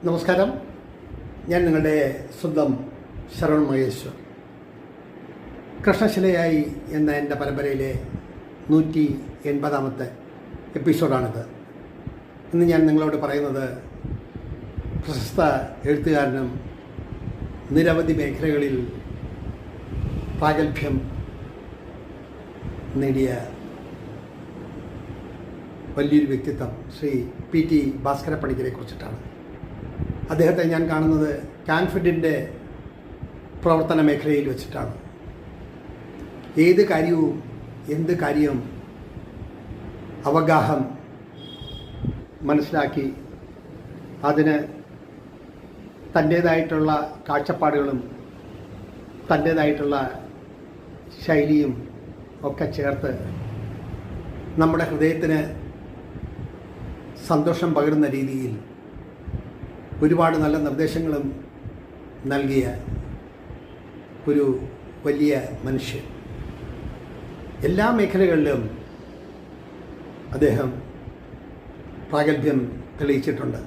നമസ്കാരം. ഞാൻ നിങ്ങളുടെ സ്വന്തം ശരവൺ മഹേശ്വർ. കൃഷ്ണശിലയായി എന്ന എൻ്റെ പരമ്പരയിലെ 180ാമത്തെ എപ്പിസോഡാണിത്. ഇന്ന് ഞാൻ നിങ്ങളോട് പറയുന്നത് പ്രശസ്ത എഴുത്തുകാരനും നിരവധി മേഖലകളിൽ പ്രാഗൽഭ്യം നേടിയ വലിയൊരു വ്യക്തിത്വം ശ്രീ PT ഭാസ്കര പണിക്കരെ കുറിച്ചിട്ടാണ്. അദ്ദേഹത്തെ ഞാൻ കാണുന്നത് കാൻഫിഡിൻ്റെ പ്രവർത്തന മേഖലയിൽ വെച്ചിട്ടാണ്. ഏത് കാര്യവും എന്ത് കാര്യവും അവഗാഹം മനസ്സിലാക്കി അതിന് തൻ്റേതായിട്ടുള്ള കാഴ്ചപ്പാടുകളും തൻ്റേതായിട്ടുള്ള ശൈലിയും ഒക്കെ ചേർത്ത് നമ്മുടെ ഹൃദയത്തിന് സന്തോഷം പകരുന്ന രീതിയിൽ ഒരുപാട് നല്ല നിർദ്ദേശങ്ങളും നൽകിയ ഒരു വലിയ മനുഷ്യൻ. എല്ലാ മേഖലകളിലും അദ്ദേഹം പ്രാഗൽഭ്യം തെളിയിച്ചിട്ടുണ്ട്.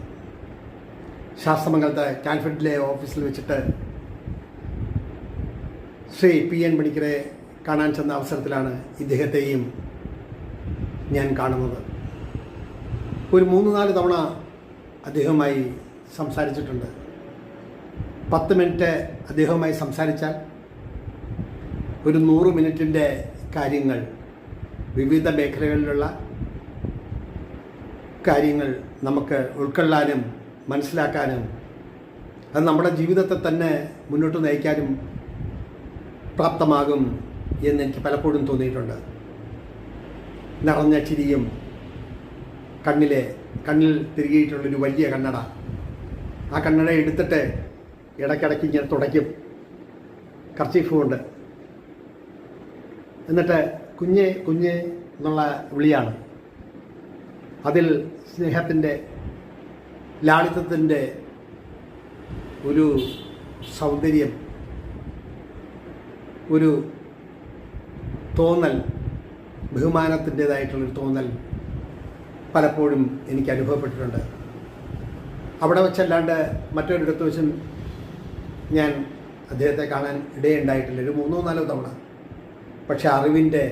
ശാസ്ത്രമംഗലത്തെ കാൻഫിഡിലെ ഓഫീസിൽ വെച്ചിട്ട് ശ്രീ PN പണിക്കരെ കാണാൻ ചെന്ന അവസരത്തിലാണ് ഇദ്ദേഹത്തെയും ഞാൻ കാണുന്നത്. ഒരു 3-4 തവണ അദ്ദേഹവുമായി സംസാരിച്ചിട്ടുണ്ട്. 10 മിനിറ്റ് അദ്ദേഹവുമായി സംസാരിച്ചാൽ ഒരു 100 മിനിറ്റിൻ്റെ കാര്യങ്ങൾ, വിവിധ മേഖലകളിലുള്ള കാര്യങ്ങൾ നമുക്ക് ഉൾക്കൊള്ളാനും മനസ്സിലാക്കാനും അത് നമ്മുടെ ജീവിതത്തെ തന്നെ മുന്നോട്ട് നയിക്കാനും പ്രാപ്തമാകും എന്നെനിക്ക് പലപ്പോഴും തോന്നിയിട്ടുണ്ട്. നിറഞ്ഞ ചിരിയും കണ്ണിൽ തിരികെയിട്ടുള്ളൊരു വലിയ കണ്ണട, ആ കണ്ണട എടുത്തിട്ട് ഇടയ്ക്കിടയ്ക്ക് ഇങ്ങനെ തുടയ്ക്കും കർച്ചീഫ് കൊണ്ട്. എന്നിട്ട് കുഞ്ഞ് കുഞ്ഞ് എന്നുള്ള വിളിയാണ്. അതിൽ സ്നേഹത്തിൻ്റെ, ലാളിത്യത്തിൻ്റെ ഒരു സൗന്ദര്യം, ഒരു തോന്നൽ, ബഹുമാനത്തിൻ്റേതായിട്ടുള്ളൊരു തോന്നൽ പലപ്പോഴും എനിക്ക് അനുഭവപ്പെട്ടിട്ടുണ്ട്. അവിടെ വെച്ചല്ലാണ്ട് മറ്റൊരിടത്ത് വെച്ചും ഞാൻ അദ്ദേഹത്തെ കാണാൻ ഇടയുണ്ടായിട്ടില്ല, ഒരു 3-4 തവണ. പക്ഷെ അറിവിൻ്റെ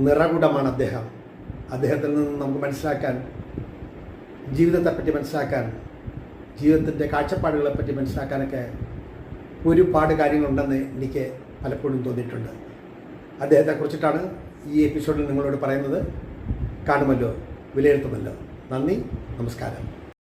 നിറകുടമാണ് അദ്ദേഹം. അദ്ദേഹത്തിൽ നിന്ന് നമുക്ക് മനസ്സിലാക്കാൻ, ജീവിതത്തെപ്പറ്റി മനസ്സിലാക്കാൻ, ജീവിതത്തിൻ്റെ കാഴ്ചപ്പാടുകളെപ്പറ്റി മനസ്സിലാക്കാനൊക്കെ ഒരുപാട് കാര്യങ്ങളുണ്ടെന്ന് എനിക്ക് പലപ്പോഴും തോന്നിയിട്ടുണ്ട്. അദ്ദേഹത്തെക്കുറിച്ചിട്ടാണ് ഈ എപ്പിസോഡിൽ നിങ്ങളോട് പറയുന്നത്. കാണുമല്ലോ, വിലയിരുത്തുമല്ലോ. നന്ദി, നമസ്കാരം.